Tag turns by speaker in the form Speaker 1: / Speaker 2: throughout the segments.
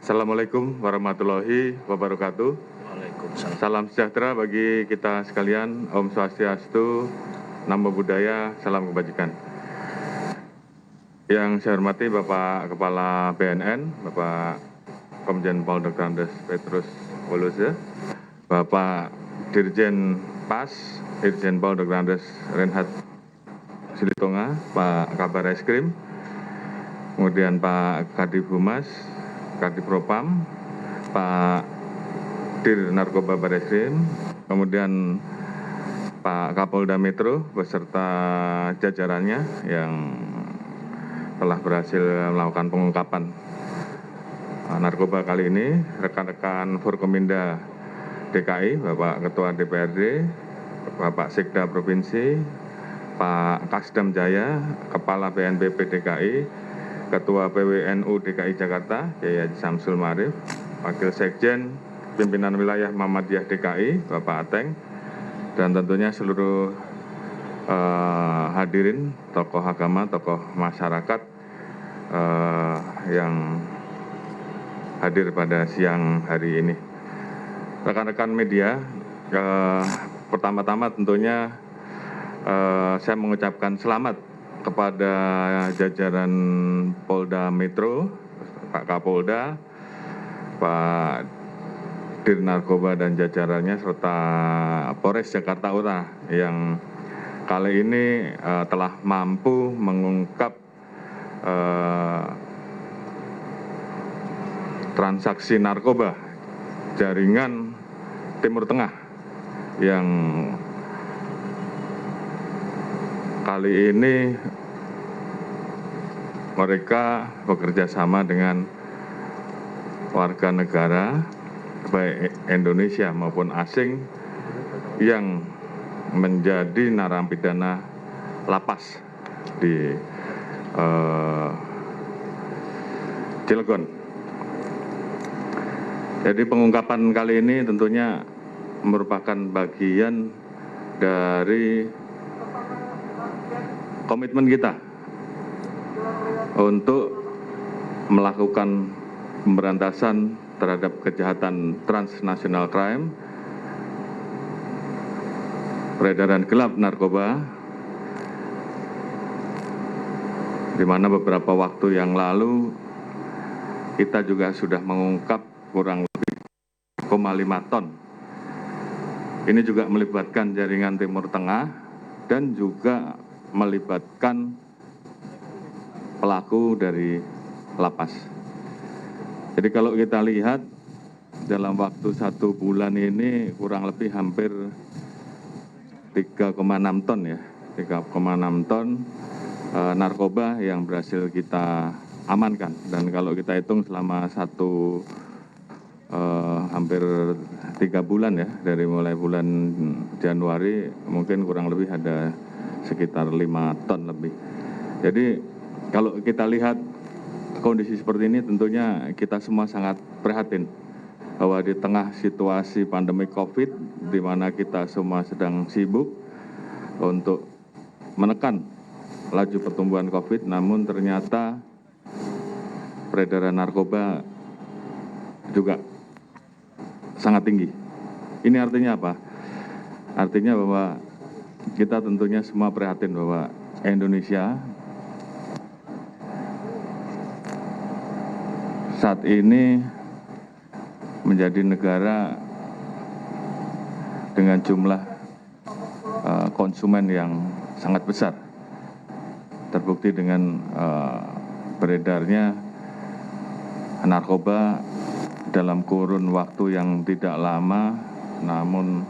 Speaker 1: Assalamualaikum warahmatullahi wabarakatuh.
Speaker 2: Waalaikumsalam.
Speaker 1: Salam sejahtera bagi kita sekalian. Om Swastiastu, Namo Buddhaya, salam kebajikan. Yang saya hormati Bapak Kepala BNN, Bapak Komjen Pol Dr. Andes Petrus Wolose, Bapak Dirjen PAS, Dirjen Pol Dr. Andes Reinhard Silitonga, Pak Kabar Eskrim, kemudian Pak Kadif Humas, Kadif Propam, Pak Dir Narkoba Bareskrim, kemudian Pak Kapolda Metro beserta jajarannya yang telah berhasil melakukan pengungkapan narkoba kali ini, rekan-rekan Forkominda DKI, Bapak Ketua DPRD, Bapak Sekda Provinsi, Pak Kasdam Jaya, Kepala BNPB DKI, Ketua PWNU DKI Jakarta, Kiai Haji Samsul Ma'arif, Wakil Sekjen, Pimpinan Wilayah Muhammadiyah DKI, Bapak Ateng, dan tentunya seluruh hadirin, tokoh agama, tokoh masyarakat yang hadir pada siang hari ini. Rekan-rekan media, pertama-tama tentunya saya mengucapkan selamat kepada jajaran Polda Metro, Pak Kapolda, Pak Dir Narkoba dan jajarannya, serta Polres Jakarta Utara yang kali ini telah mampu mengungkap transaksi narkoba jaringan Timur Tengah yang kali ini mereka bekerja sama dengan warga negara baik Indonesia maupun asing yang menjadi narapidana lapas di Cilegon. Jadi pengungkapan kali ini tentunya merupakan bagian dari komitmen kita untuk melakukan pemberantasan terhadap kejahatan transnational crime, peredaran gelap narkoba, di mana beberapa waktu yang lalu kita juga sudah mengungkap kurang lebih 5 ton. Ini juga melibatkan jaringan Timur Tengah dan juga melibatkan pelaku dari lapas. Jadi kalau kita lihat dalam waktu 1 bulan ini kurang lebih hampir 3,6 ton ya, 3,6 ton narkoba yang berhasil kita amankan. Dan kalau kita hitung selama hampir 3 bulan ya, dari mulai bulan Januari mungkin kurang lebih ada sekitar 5 ton lebih. Jadi kalau kita lihat kondisi seperti ini tentunya kita semua sangat prihatin bahwa di tengah situasi pandemi COVID di mana kita semua sedang sibuk untuk menekan laju pertumbuhan COVID, namun ternyata peredaran narkoba juga sangat tinggi. Ini artinya apa? Artinya bahwa kita tentunya semua prihatin bahwa Indonesia saat ini menjadi negara dengan jumlah konsumen yang sangat besar. Terbukti dengan beredarnya narkoba dalam kurun waktu yang tidak lama, namun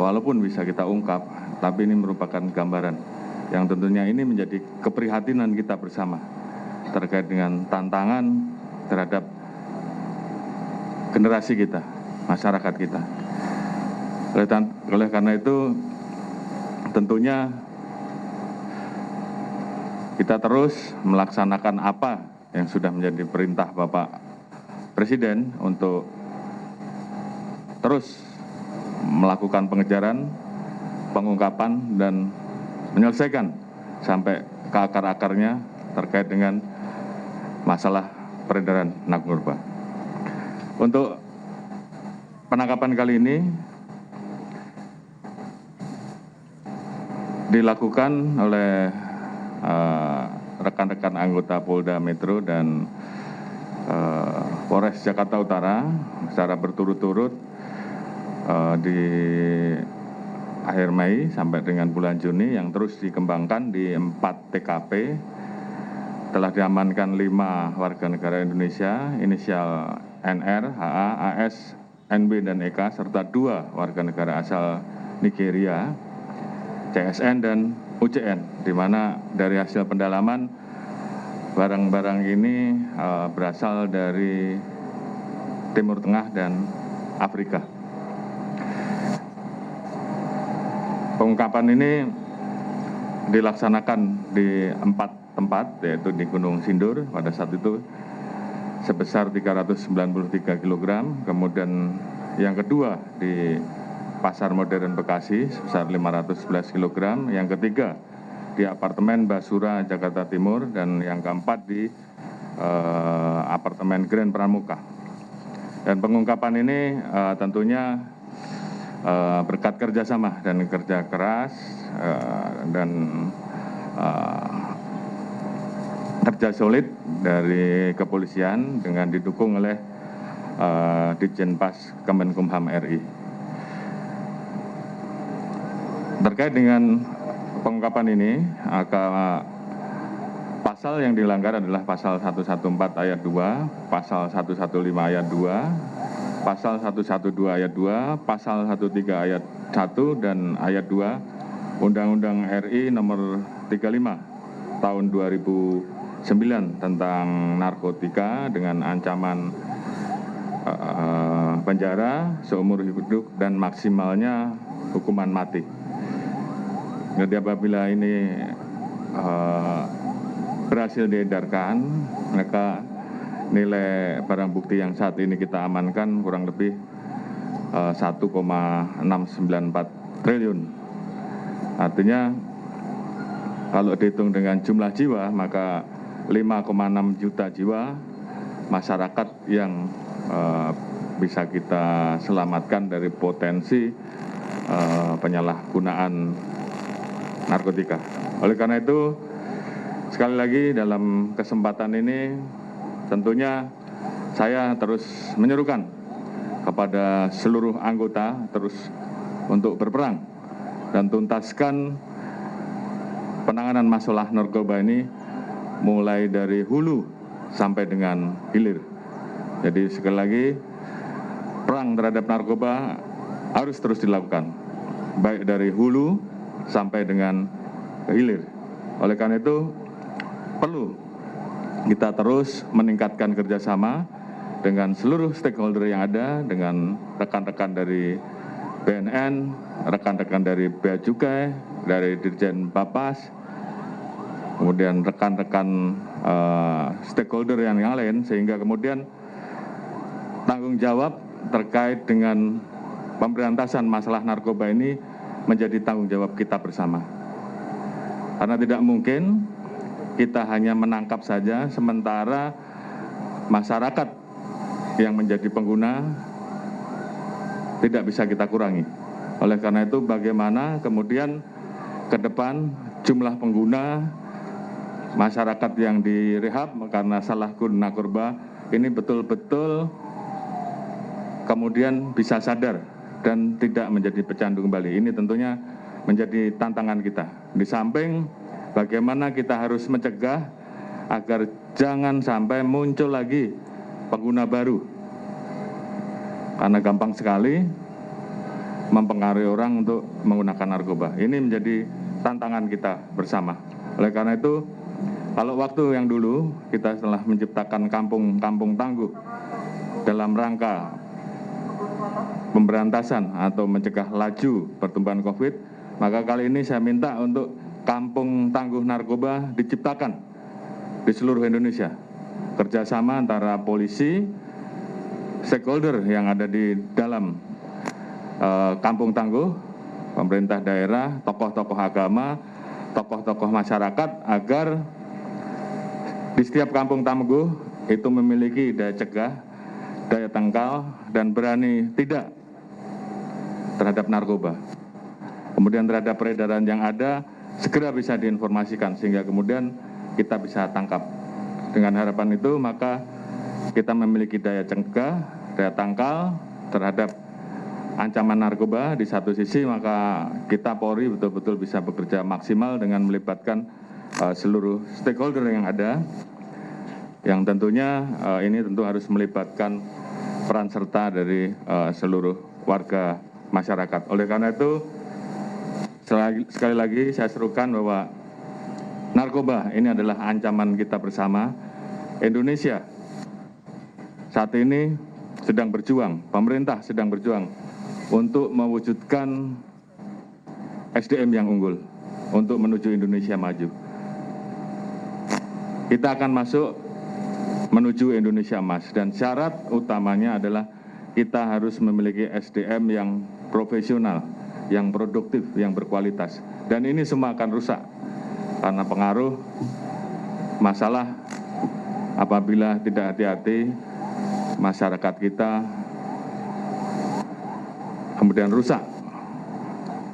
Speaker 1: walaupun bisa kita ungkap, tapi ini merupakan gambaran yang tentunya ini menjadi keprihatinan kita bersama terkait dengan tantangan terhadap generasi kita, masyarakat kita. Oleh karena itu, tentunya kita terus melaksanakan apa yang sudah menjadi perintah Bapak Presiden untuk terus melakukan pengejaran, pengungkapan, dan menyelesaikan sampai ke akar-akarnya terkait dengan masalah peredaran narkoba. Untuk penangkapan kali ini dilakukan oleh rekan-rekan anggota Polda Metro dan Polres Jakarta Utara secara berturut-turut di akhir Mei sampai dengan bulan Juni, yang terus dikembangkan di 4 TKP. Telah diamankan 5 warga negara Indonesia, inisial NR, HA, AS, NB, dan EK, serta 2 warga negara asal Nigeria, CSN dan UCN, di mana dari hasil pendalaman barang-barang ini berasal dari Timur Tengah dan Afrika. Pengungkapan ini dilaksanakan di 4 tempat, yaitu di Gunung Sindur pada saat itu sebesar 393 kg, kemudian yang kedua di Pasar Modern Bekasi sebesar 511 kg, yang ketiga di apartemen Basura Jakarta Timur, dan yang keempat di apartemen Grand Pramuka. Dan pengungkapan ini tentunya berkat kerjasama dan kerja keras dan kerja solid dari kepolisian dengan didukung oleh Ditjenpas Kemenkumham RI. Terkait dengan pengungkapan ini, pasal yang dilanggar adalah pasal 114 ayat 2, pasal 115 ayat 2, pasal 112 ayat 2, pasal 13 ayat 1 dan ayat 2 Undang-Undang RI nomor 35 tahun 2009 tentang narkotika dengan ancaman penjara seumur hidup dan maksimalnya hukuman mati. Jadi apabila ini berhasil diedarkan, maka nilai barang bukti yang saat ini kita amankan kurang lebih 1,694 triliun. Artinya kalau dihitung dengan jumlah jiwa, maka 5,6 juta jiwa masyarakat yang bisa kita selamatkan dari potensi penyalahgunaan narkotika. Oleh karena itu, sekali lagi dalam kesempatan ini tentunya saya terus menyerukan kepada seluruh anggota terus untuk berperang dan tuntaskan penanganan masalah narkoba ini mulai dari hulu sampai dengan hilir. Jadi sekali lagi, perang terhadap narkoba harus terus dilakukan, baik dari hulu sampai dengan hilir. Oleh karena itu, perlu kita terus meningkatkan kerjasama dengan seluruh stakeholder yang ada, dengan rekan-rekan dari BNN, rekan-rekan dari Bea Cukai, dari Dirjen Bapas, kemudian rekan-rekan stakeholder yang lain, sehingga kemudian tanggung jawab terkait dengan pemberantasan masalah narkoba ini menjadi tanggung jawab kita bersama. Karena tidak mungkin kita hanya menangkap saja, sementara masyarakat yang menjadi pengguna tidak bisa kita kurangi. Oleh karena itu, bagaimana kemudian ke depan jumlah pengguna masyarakat yang direhab karena salah guna narkoba ini betul-betul kemudian bisa sadar dan tidak menjadi pecandu kembali. Ini tentunya menjadi tantangan kita. Di samping bagaimana kita harus mencegah agar jangan sampai muncul lagi pengguna baru. Karena gampang sekali mempengaruhi orang untuk menggunakan narkoba. Ini menjadi tantangan kita bersama. Oleh karena itu, kalau waktu yang dulu kita telah menciptakan kampung-kampung tangguh dalam rangka pemberantasan atau mencegah laju pertumbuhan COVID, maka kali ini saya minta untuk kampung tangguh narkoba diciptakan di seluruh Indonesia. Kerjasama antara polisi, stakeholder yang ada di dalam kampung tangguh, pemerintah daerah, tokoh-tokoh agama, tokoh-tokoh masyarakat, agar di setiap kampung tangguh itu memiliki daya cegah, daya tangkal, dan berani tidak terhadap narkoba. Kemudian terhadap peredaran yang ada, segera bisa diinformasikan sehingga kemudian kita bisa tangkap. Dengan harapan itu maka kita memiliki daya cegah, daya tangkal terhadap ancaman narkoba di satu sisi, maka kita Polri betul-betul bisa bekerja maksimal dengan melibatkan seluruh stakeholder yang ada, yang tentunya ini tentu harus melibatkan peran serta dari seluruh warga masyarakat. Oleh karena itu, sekali lagi saya serukan bahwa narkoba ini adalah ancaman kita bersama. Indonesia saat ini sedang berjuang, pemerintah sedang berjuang untuk mewujudkan SDM yang unggul untuk menuju Indonesia maju. Kita akan masuk menuju Indonesia emas dan syarat utamanya adalah kita harus memiliki SDM yang profesional, yang produktif, yang berkualitas. Dan ini semua akan rusak karena pengaruh masalah apabila tidak hati-hati masyarakat kita kemudian rusak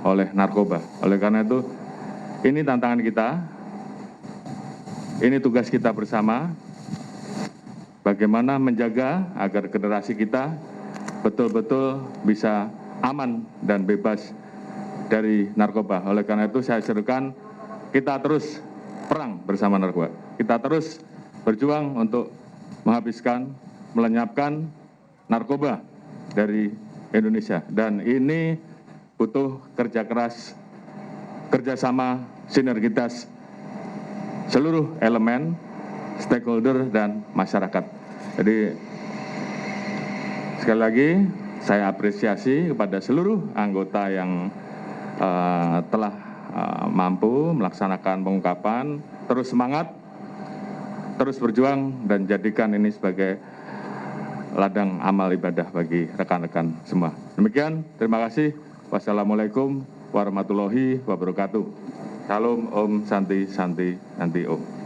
Speaker 1: oleh narkoba. Oleh karena itu, ini tantangan kita, ini tugas kita bersama, bagaimana menjaga agar generasi kita betul-betul bisa aman dan bebas dari narkoba. Oleh karena itu saya serukan kita terus perang bersama narkoba. Kita terus berjuang untuk menghabiskan, melenyapkan narkoba dari Indonesia. Dan ini butuh kerja keras, kerjasama, sinergitas seluruh elemen, stakeholder, dan masyarakat. Jadi sekali lagi saya apresiasi kepada seluruh anggota yang telah mampu melaksanakan pengungkapan, terus semangat, terus berjuang, dan jadikan ini sebagai ladang amal ibadah bagi rekan-rekan semua. Demikian, terima kasih. Wassalamualaikum warahmatullahi wabarakatuh. Salam, Om, Santi, Santi, Santi, Om.